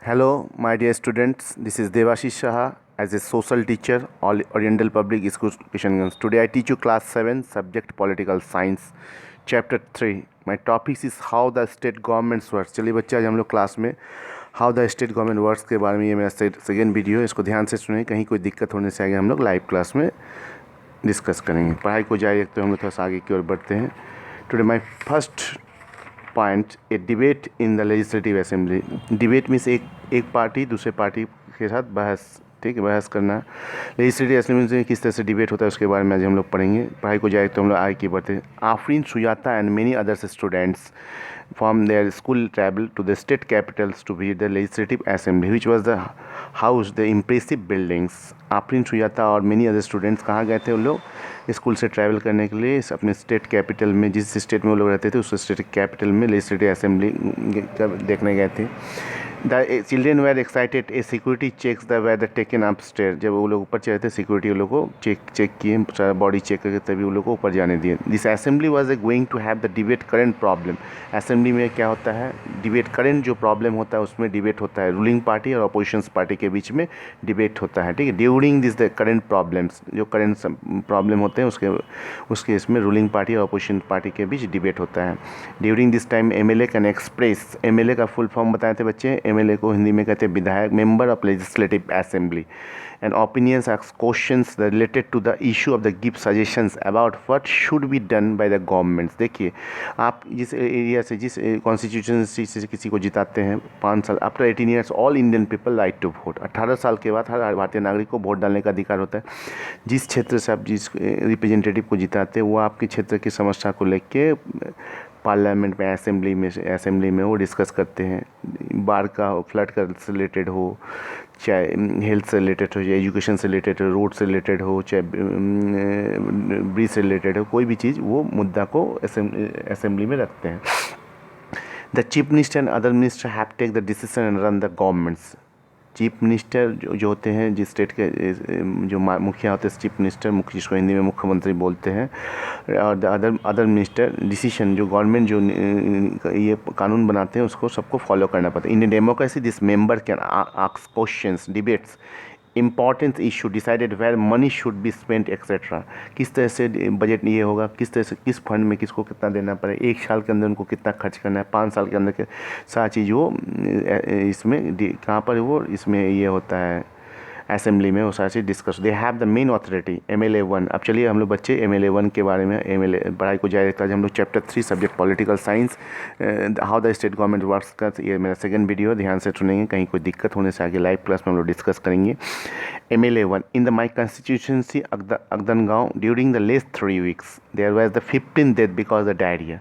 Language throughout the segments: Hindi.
Hello, my dear students. This is Devashish Saha as a social teacher, Oriental Public School Education. Today I teach you class 7, subject political science, chapter 3. My topic is how the state governments work. चलिए बच्चे, आज हम लोग क्लास में how the state government works के बारे में, ये मेरा सेकेंड वीडियो है, इसको ध्यान से सुनिए, कहीं कोई दिक्कत होने से आगे हम लोग लाइव क्लास में डिस्कस करेंगे। पढ़ाई को जारी रखते हुए हम लोग थोड़ा सा आगे की ओर बढ़ते हैं। Today my first point, A debate in the legislative assembly. Debate means एक पार्टी दूसरे पार्टी के साथ बहस, ठीक है, बहस करना। लेजिस्लेटिव असेंबली में किस तरह से डिबेट होता है उसके बारे में आज हम लोग पढ़ेंगे। पढ़ाई को जाए तो हम लोग आगे की बढ़ते हैं। Afreen Sujata and many others students from their school travel to the state capitals to visit the legislative assembly, which was the house, the impressive buildings. Afreen Sujata और मेनी अदर स्टूडेंट्स कहाँ गए थे? उन लोग स्कूल से ट्रैवल करने के लिए अपने स्टेट कैपिटल में, जिस स्टेट में वो लोग रहते थे उस स्टेट कैपिटल में लेजिस्लेटिव असेंबली देखने गए थे। The children were excited, a security checks the were the taken up stair. जब वो लोग ऊपर चढ़े थे, सिक्योरिटी वो लोग को चेक किए, सारा बॉडी चेक करके तभी वो लोग को ऊपर जाने दिए। This assembly was going to have the debate current problem. Assembly में क्या होता है? डिबेट करेंट जो प्रॉब्लम होता है उसमें डिबेट होता है, रूलिंग पार्टी और अपोजिशन पार्टी के बीच में डिबेट होता है, ठीक है। During this the current problems, जो करेंट प्रॉब्लम होते हैं उसके इसमें रूलिंग पार्टी और अपोजिशन पार्टी के बीच डिबेट होता है। During this time MLA can express, MLA का फुल फॉर्म बताए थे बच्चे, एमएलए को हिंदी में कहते हैं विधायक, member of legislative assembly, and opinions ask questions related to the issue of the give suggestions about what should be done by the governments. देखिए, आप जिस एरिया से, जिस कॉन्स्टिट्यूशनसी से किसी को जिताते हैं 5 साल, after 18 years all Indian people right to vote. 18 साल के बाद हर भारतीय नागरिक को वोट डालने का अधिकार होता है। जिस क्षेत्र से आप जिस रिप्रेजेंटेटिव को जिताते हैं वो आपके क्षेत्र की समस्या को लेके पार्लियामेंट में, असेंबली में वो डिस्कस करते हैं। बाढ़ का, फ्लड का से रिलेटेड हो, चाहे हेल्थ से रिलेटेड हो, चाहे एजुकेशन से रिलेटेड हो, रोड से रिलेटेड हो, चाहे ब्रिज से रिलेटेड हो, कोई भी चीज़ वो मुद्दा को असेंबली में रखते हैं। The chief minister and other minister have take the decision and run the governments. Chief minister जो होते हैं, जिस स्टेट के जो मुखिया होते हैं, चीफ मिनिस्टर, मुख्य, जिसको हिंदी में मुख्यमंत्री बोलते हैं, और द अदर मिनिस्टर, डिसीजन जो गवर्नमेंट जो ये कानून बनाते हैं उसको सबको फॉलो करना पड़ता है। In democracy this member can ask questions, debates important issue, decided where money should be spent etcetera. किस तरह से बजट ये होगा, किस तरह से किस फंड में किसको कितना देना पड़े, 1 साल के अंदर उनको कितना खर्च करना है, 5 साल के अंदर के सारी चीज़ वो इसमें कहाँ पर वो इसमें ये होता है असेंबली में, वो सारी चीज़ discuss. They have the main authority MLA 1। अब चलिए हम लोग बच्चे MLA 1 के बारे में, MLA पढ़ाई को जारी रखता है। हम लोग chapter 3 subject political science, how the state government works का ये मेरा सेकंड वीडियो, ध्यान से सुनेंगे, कहीं कोई दिक्कत होने से आगे लाइव क्लास में हम लोग डिस्कस करेंगे। MLA 1 in the my constituency अगदनगांव during the last 3 weeks there was the 15th death because the diarrhoea.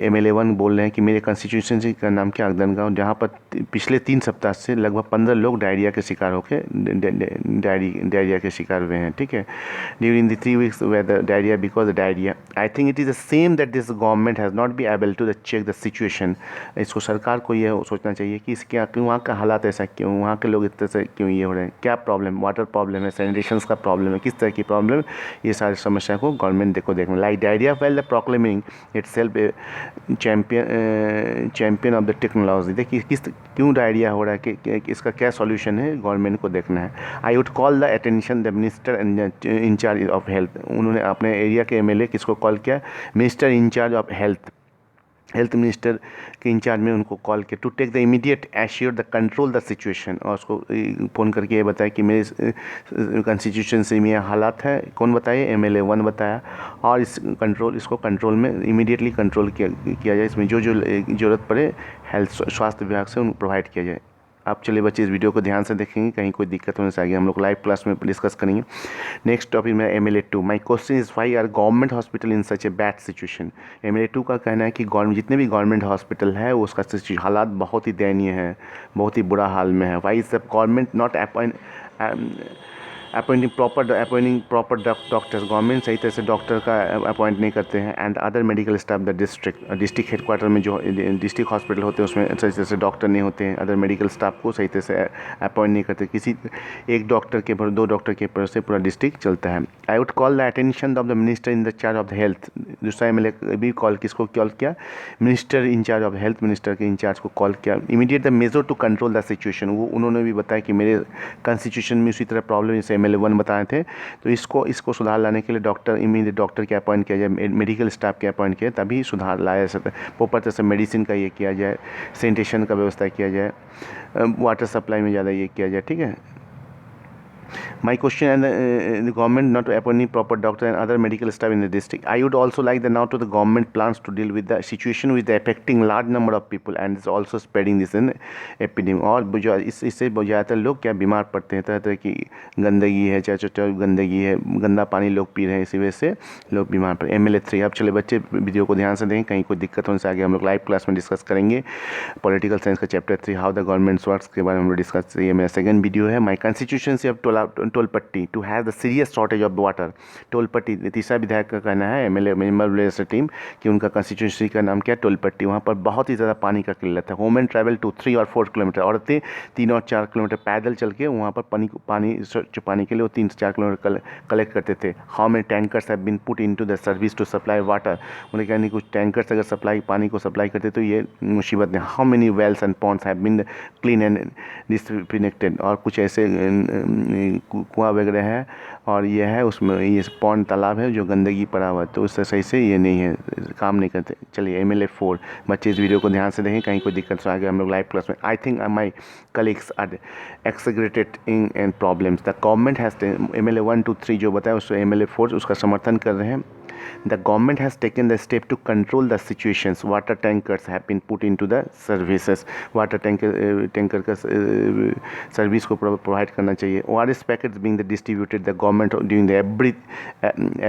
MLA 1 बोल रहे हैं कि मेरे कंस्टिट्यूशंसी का नाम क्या, अगदनगांव, जहाँ पर पिछले 3 सप्ताह से लगभग 15 लोग डायरिया के शिकार होकर डायरिया के शिकार हुए हैं, ठीक है। During the 3 weeks way the diarrhoea because the diarrhoea, I think it is the same that this government has not be able to check the situation. इसको सरकार को ये सोचना चाहिए कि इसके क्यों वहाँ का हालात ऐसा क्यों, वहाँ के लोग इतने से क्यों ये हो रहे हैं, क्या प्रॉब्लम, वाटर प्रॉब्लम है, सैनिटेशन का प्रॉब्लम है, किस तरह की प्रॉब्लम, ये सारी समस्या को गवर्नमेंट को देखना। Like diarrhoea well the proclaiming it self champion of the technology. देखिए क्यों डायरिया हो रहा है, कि इसका क्या सॉल्यूशन है, गवर्नमेंट को देखना है। I would call the attention the minister incharge of health. उन्होंने अपने एरिया के MLA किसको कॉल किया? Minister incharge of health minister के इंचार्ज में उनको कॉल किया, to take the immediate assure the control the situation, और उसको फ़ोन करके ये बताया कि मेरे कंस्टिट्यूशन से में हालात है। कौन बताइए? MLA 1 बताया, और इसको कंट्रोल में इमीडिएटली कंट्रोल किया जाए, इसमें जो ज़रूरत पड़े हेल्थ स्वास्थ्य विभाग से उनको प्रोवाइड किया जाए। आप चलिए बच्चे इस वीडियो को ध्यान से देखेंगे, कहीं कोई दिक्कत होने से आगे हम लोग लाइव क्लास में डिस्कस करेंगे। नेक्स्ट टॉपिक में MLA 2, my question is why are government hospital in such a bad situation. MLA 2 का कहना है कि जितने भी गवर्नमेंट हॉस्पिटल है उसका हालात बहुत ही दयनीय है, बहुत ही बुरा हाल में है। Why is the government not appointing proper doctors, government सही तरह से डॉक्टर का अपॉइंट नहीं करते हैं। And other medical staff the district headquarter में जो डिस्ट्रिक्ट हॉस्पिटल होते हैं उसमें सही तरह से डॉक्टर नहीं होते हैं, अदर मेडिकल स्टाफ को सही तरह से अपॉइंट नहीं करते। किसी एक डॉक्टर के पर 2 डॉक्टर के पर से पूरा डिस्ट्रिक्ट चलता है। I would call the attention of the minister in the charge of the health. दूसरा एमएलए भी किसको कॉल किया, minister in charge of health, minister के इंचार्ज को कॉल किया। Immediate the measure to control the situation. वो उन्होंने भी बताया कि मेरे कॉन्स्टिट्यूशन में उसी तरह प्रॉब्लम जैसे एमएलए 1 बताए थे, तो इसको सुधार लाने के लिए इमीडिएट डॉक्टर के अपॉइंट किया जाए, मेडिकल स्टाफ के अपॉइंट किया, तभी सुधार लाया जा सकता है। प्रॉपर तरह से मेडिसिन का ये किया जाए, सैनिटेशन का व्यवस्था किया जाए, वाटर सप्लाई में ज़्यादा ये किया जाए, ठीक है। My question and the government not appointing proper doctor and other medical staff in the district. I would also like the now to the government plans to deal with the situation with the affecting large number of people and is also spreading this in epidemic. और जो इससे ज़्यादातर लोग क्या बीमार पड़ते हैं, तरह तरह की गंदगी है, चाहे गंदगी है, गंदा पानी लोग पी रहे हैं, इसी वजह से लोग बीमार पड़े। MLA 3। अब चले बच्चे वीडियो को ध्यान से देखें, कहीं कोई दिक्कत होने से आगे हम लोग लाइव क्लास में डिस्कस करेंगे। पॉलिटिकल साइंस का chapter 3 how the government works के बारे में हम लोग डिस्कस, ये मेरा सेकंड वीडियो है। माई कॉन्स्टिट्यूशन से अब टोल पट्टी to have the serious shortage of water. टोल पट्टी तीसरा विधायक का कहना है, एमएलए मेंबर टीम, कि उनका कॉन्स्टिट्यूंसी का नाम क्या, टोल पट्टी। वहाँ पर बहुत ही ज़्यादा पानी का किल्लत है। वुमेन ट्रैवल टू 3 और 4 किलोमीटर, औरतें 3 और 4 किलोमीटर पैदल चल के वहाँ पर पानी छुपाने के लिए वो 3 से 4 किलोमीटर कलेक्ट करते थे। How many tankers have been put into the service to supply water. उन्हें कहने कुछ टैंकर्स अगर पानी को सप्लाई करते तो ये मुसीबत नहीं। How many wells and ponds have been clean and disinfected. और कुछ ऐसे कुआं वगैरह है और ये है उसमें ये पॉन्ड तालाब है जो गंदगी पड़ा हुआ है, तो उससे सही से ये नहीं है, काम नहीं करते। चलिए MLA 4। बच्चे इस वीडियो को ध्यान से देखें, कहीं कोई दिक्कत से आगे हम लोग लाइव क्लास में। I think my colleagues are exaggerated in and problems the government has MLA 1, 2, 3 जो बताया उससे MLA 4 उसका समर्थन कर रहे हैं। The government has taken the step to control the situations. Water tankers have been put into the services. Water tanker का सर्विस को प्रोवाइड करना चाहिए। ORS packets being distributed, the government doing the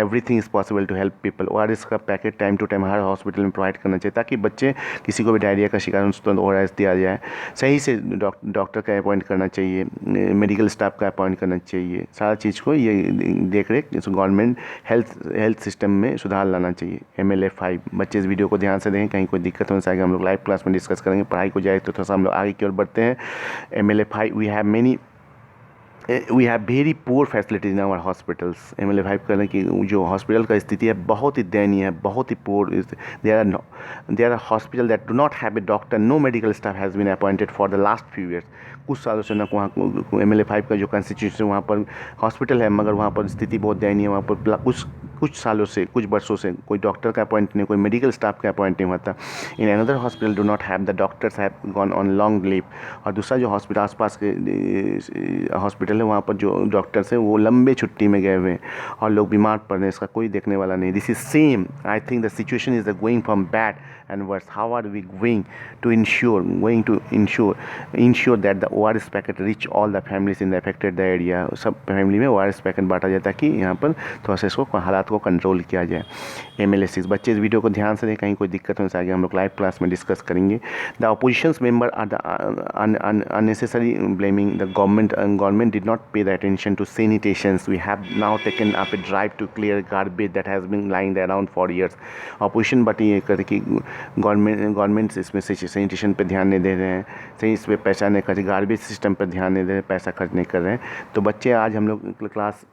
everything is possible to help people. ORS का पैकेट टाइम टू टाइम हर हॉस्पिटल में प्रोवाइड करना चाहिए ताकि बच्चे किसी को भी डायरिया का शिकार हो तो ORS दिया जाए। सही से डॉक्टर का अपॉइंट करना चाहिए, मेडिकल स्टाफ का अपॉइंट करना चाहिए, सारा चीज़ को ये देख रेख गवर्नमेंट हेल्थ सिस्टम में सुधार लाना चाहिए। MLA 5। बच्चे इस वीडियो को ध्यान से देखें, कहीं कोई दिक्कत होने से आगे हम लोग लाइव क्लास में डिस्कस करेंगे। पढ़ाई को जाए तो थोड़ा सा हम लोग आगे की ओर बढ़ते हैं। MLA 5 we have very poor facilities in our hospitals. MLA 5 कह रहे हैं कि जो हॉस्पिटल का स्थिति है बहुत ही दयनीय है, बहुत ही poor. There are hospital that do not have a doctor, no medical staff has been appointed for the last few years. कुछ सालों से ना वहाँ MLA 5 का जो कॉन्स्टिट्यूशन वहाँ पर हॉस्पिटल है मगर वहाँ पर स्थिति बहुत दयनीय है। वहाँ पर कुछ सालों से, कुछ वर्षों से कोई डॉक्टर का अपॉइंट नहीं, कोई मेडिकल स्टाफ का अपॉइंट नहीं होता। In another hospital do not have the doctors have gone on long leave. और दूसरा जो हॉस्पिटल आसपास के हॉस्पिटल है वहाँ पर जो डॉक्टर्स हैं वो लंबे छुट्टी में गए हुए हैं और लोग बीमार पड़ रहे हैं, इसका कोई देखने वाला नहीं। This is same, I think the situation is going from bad and worse. How are we going to ensure that the ORS packet reach all the families in the affected area? सब फैमिली में ORS पैकेट बांटा जाता है कि यहाँ पर थोड़ा सा इसको हालात को कंट्रोल किया जाए। MLA 6। बच्चे इस वीडियो को ध्यान से दें, कहीं कोई दिक्कत होने से आगे हम लोग लाइव क्लास में डिस्कस करेंगे। The oppositions member are the unnecessary blaming the government did not pay the attention to sanitations. We have now taken up a drive to clear garbage that has been lying there around for years. Opposition but ये कहते कि गवर्नमेंट इसमें सैनिटेशन पे ध्यान नहीं दे रहे हैं, सही इस पर पैसा नहीं खर्च, गार्बेज सिस्टम पर ध्यान नहीं दे रहे, पैसा खर्च नहीं कर रहे हैं। तो बच्चे आज हम लोग क्लास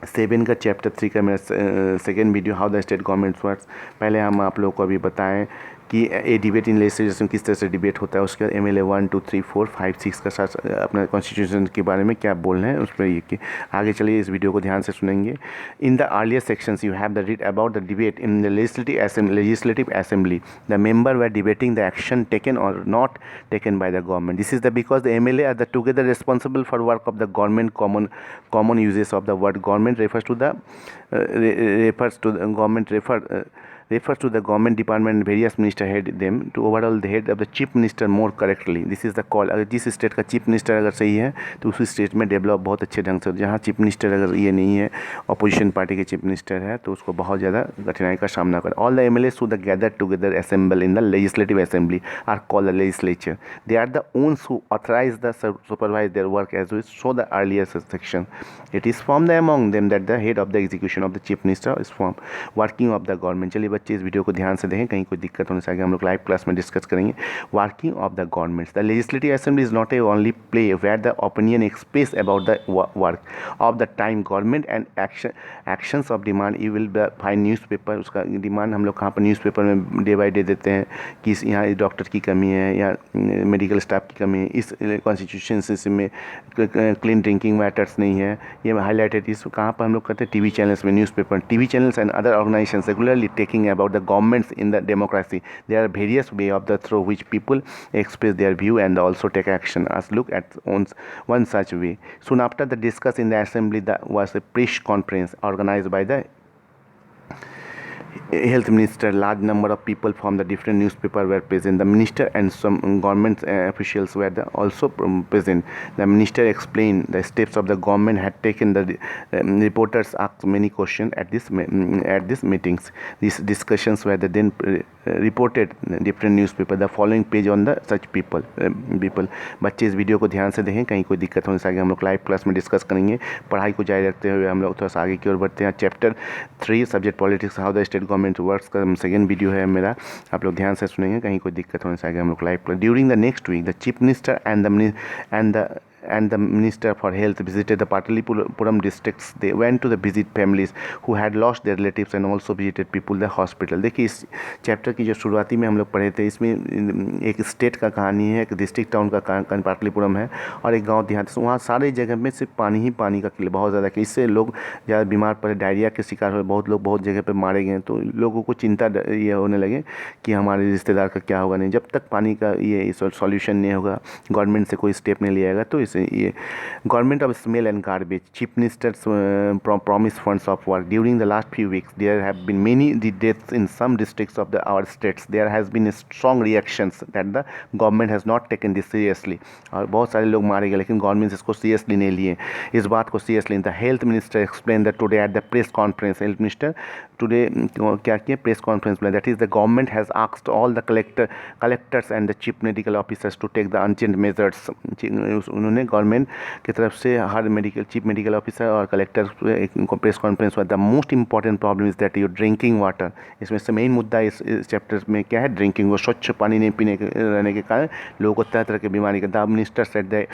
7 का चैप्टर 3 का मेरा second video how the state government works. पहले हम आप लोगों को अभी बताएं कि ए डिबेट इन लेजिस्लेचर में किस तरह से डिबेट होता है, उसके बाद MLA 1, 2, 3, 4, 5, 6 का साथ अपना कॉन्स्टिट्यूशन के बारे में क्या बोलना है उस पर ये कि आगे चलिए इस वीडियो को ध्यान से सुनेंगे। In the earlier sections you have the read about the debate in the legislative assembly the member were debating the action taken और not taken by the government. This is the because the MLA are the together responsible for work of the government common uses of the word government refers to refers to the government department and various minister head them to overall the head of the chief minister more correctly. This is the call. अगर जिस स्टेट का चीफ मिनिस्टर अगर सही है तो उसी स्टेट में डेवलप बहुत अच्छे ढंग से, जहाँ चीफ मिनिस्टर अगर ये नहीं है, अपोजिशन पार्टी के चीफ मिनिस्टर है, तो उसको बहुत ज़्यादा कठिनाई का सामना कर. All the MLA show the gather together assemble in the legislative assembly are called the legislature. They are the ones who authorise the supervise their work as we saw the earlier section. It is from the among them that the head of the execution of the chief minister is from working of the government. चलिए बच्चे इस वीडियो को ध्यान से देखें, कहीं कोई दिक्कत होने से आगे हम लोग लाइव क्लास में डिस्कस करेंगे. Working of the government. The legislative assembly is not a only play where the opinion express about the work of the time government and actions of demand. You will find newspaper. उसका डिमांड हम लोग कहाँ पर न्यूज़पेपर में डे बाई डे देते हैं कि यहाँ डॉक्टर की कमी है या मेडिकल स्टाफ की कमी है, इस कॉन्स्टिट्यूशन सिस्टम में क्लीन ड्रिंकिंग वाटर्स नहीं है, ये हाईलाइटेड. इस कहाँ पर हम लोग करते हैं? टीवी चैनल्स में, newspaper, TV channels and other organisations regularly taking about the governments in the democracy. There are various way of the through which people express their view and also take action. As look at one such way. Soon after the discuss in the assembly, there was a press conference organized by the health minister. Large number of people from the different newspaper were present. The minister and some government officials were also present. The minister explained the steps of the government had taken. The reporters asked many questions at these meetings. These discussions were then reported different newspaper. The following page on the such people. बच्चे इस वीडियो को ध्यान से देखें, कहीं कोई दिक्कत होने से आगे हम लोग लाइव क्लास में डिस्कस करेंगे. पढ़ाई को जारी रखते हुए हम लोग थोड़ा सा आगे की ओर बढ़ते हैं. Chapter 3 subject politics how the state government works का सेकेंड वीडियो है मेरा, आप लोग ध्यान से सुनेंगे, कहीं कोई दिक्कत होने से आगे हम लोग live. During the next week the chief minister and the Minister for Health visited the Patalipuram districts. They went to the visit families who had lost their relatives and also visited people the hospital. देखिए इस चैप्टर की जो शुरुआती में हम लोग पढ़े थे, इसमें एक स्टेट का कहानी है, एक डिस्ट्रिक्ट टाउन का पाटलिपुरम है और एक गांव देहात. वहाँ सारे जगह में सिर्फ पानी ही पानी का किले बहुत ज़्यादा, इससे लोग ज़्यादा बीमार पड़े, डायरिया के शिकार हुए, बहुत लोग बहुत जगह पर मारे गए. तो लोगों को चिंता ये होने लगे कि हमारे रिश्तेदार का क्या होगा. नहीं, जब तक पानी का ये सॉल्यूशन नहीं होगा, गवर्नमेंट से कोई स्टेप नहीं लिया जाएगा, तो इसे ये government of smell and garbage. Chief ministers promised funds of work. During the last few weeks there have been many deaths in some districts of our states. There has been strong reactions that the government has not taken this seriously. और बहुत सारे लोग मारे गए लेकिन गवर्नमेंट इसको सीरियसली नहीं लिए, इस बात को seriously. The health minister explain that today at the press conference. Health minister today क्या किए? प्रेस कॉन्फ्रेंस में. That is the government has asked all the collectors and the chief medical officers to take the urgent measures. उन्होंने गवर्नमेंट की तरफ से हर चीफ मेडिकल ऑफिसर और कलेक्टर प्रेस कॉन्फ्रेंस हुआ. The most important problem is that your drinking water. इसमें से मेन मुद्दा इस चैप्टर में क्या है? ड्रिंकिंग. वो स्वच्छ पानी नहीं पीने रहने के कारण लोगों को तरह तरह की बीमारी का. The minister said the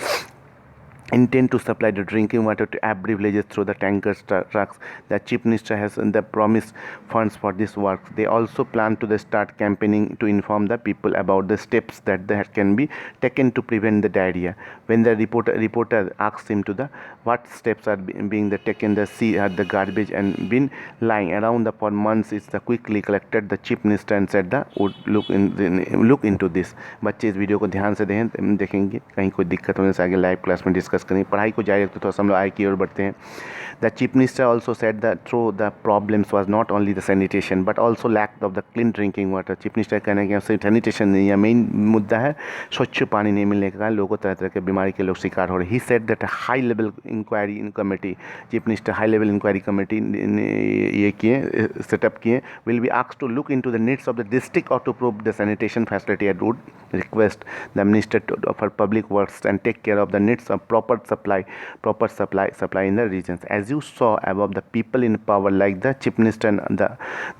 intend to supply the drinking water to every villages through the tankers trucks. The chief minister has the promised funds for this work. They also plan to start campaigning to inform the people about the steps that can be taken to prevent the diarrhea. When the reporter asks him to the what steps are being taken, the garbage and been lying around for months is quickly collected. The chief minister and said would look into this. बच्चे इस वीडियो को ध्यान से देखेंगे, कहीं कोई दिक्कत होने से आगे लाइव क्लास में डिस्कस करें. पढ़ाई को जारी रखते थोड़ा सा हम लोग आगे की ओर बढ़ते हैं. The chief minister also said the through the problems was not only the sanitation but also lack of the clean drinking water. Chief minister कहने कि सैनिटेशन नहीं है, मेन मुद्दा है स्वच्छ पानी नहीं मिलने के कारण लोगों को तरह तरह के बीमारी के लोग शिकार हो रहे. He said that high level inquiry committee. Chief minister high level inquiry committee ये किए, सेटअप किए. Will be asked to look into the needs of the district और to prove the sanitation facility at would request the minister for public works and take care of the needs of proper supply in the regions. As you saw above, the people in power like the chief minister and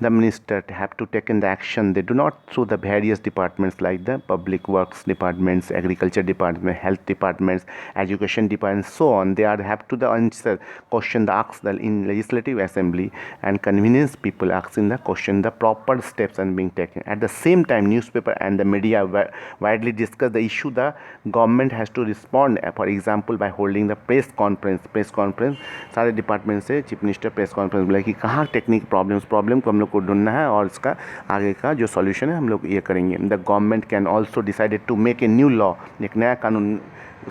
the minister have to take the action. They do not through the various departments like the public works departments, agriculture department, health departments, education departments, so on. They have to answer question the ask in legislative assembly and convenience people asking the question. The proper steps are being taken. At the same time, newspaper and the media widely discuss the issue. The government has to respond, for example by holding the press conference. सारे डिपार्टमेंट से चीफ मिनिस्टर प्रेस कॉन्फ्रेंस बोला कि कहाँ टेक्निक प्रॉब्लम को हम लोग को ढूंढना है और इसका आगे का जो सॉल्यूशन है हम लोग ये करेंगे. The government can also decided to make a new law. एक नया कानून,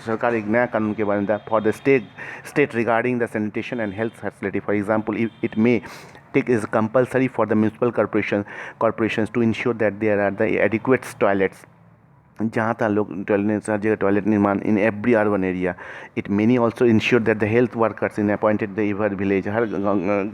सरकार एक नया कानून के बारे में for the state regarding the sanitation and health facility. For example it may take is compulsory for the municipal corporations to ensure that there are the adequate toilets, जहाँ तहाँ लोग टॉयलेट, हर जगह टॉयलेट निर्माण in every urban area. It many also ensure that the health workers in appointed the ever village, हर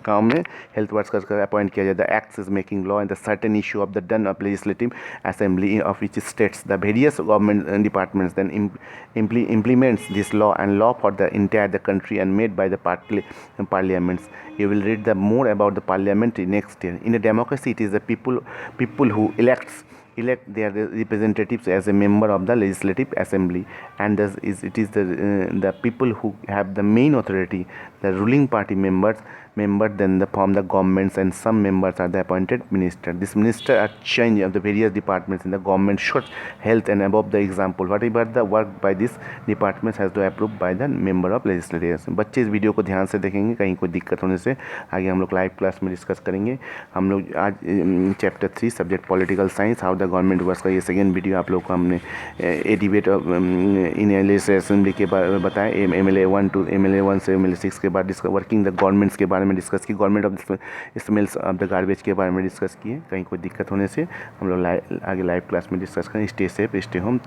गाँव में हेल्थ वर्कर्स का अपॉइंट किया जाए. The act is making law and the certain issue of the done of legislative assembly of which states the various government departments then implements this law and law for the entire the country and made by the parliaments. You will read the more about the parliament next year. In a democracy, it is the people who elect their representatives as a member of the legislative assembly, and thus it is the people who have the main authority. The ruling party members then form the governments, and some members are the appointed minister. This minister are changed of the various departments in the government, short health and above the example. Whatever the work by this departments has to approved by the member of legislative. बच्चे इस वीडियो को ध्यान से देखेंगे, कहीं कोई दिक्कत होने से आगे हम लोग लाइव क्लास में डिस्कस करेंगे. हम लोग आज chapter 3 subject political science how the government works का ये सेकेंड वीडियो आप लोग को हमने ए डिबेट इन लेजिस्लेटिव असेंबली के बारे में बताया. MLA 1 से MLA 6 के बाद वर्किंग द गवर्नमेंट्स के बारे में डिस्कस की, government of smells of the garbage के बारे में डिस्कस किए. कहीं कोई दिक्कत होने से हम लोग आगे लाइव क्लास में डिस्कस करें. Stay safe, stay home.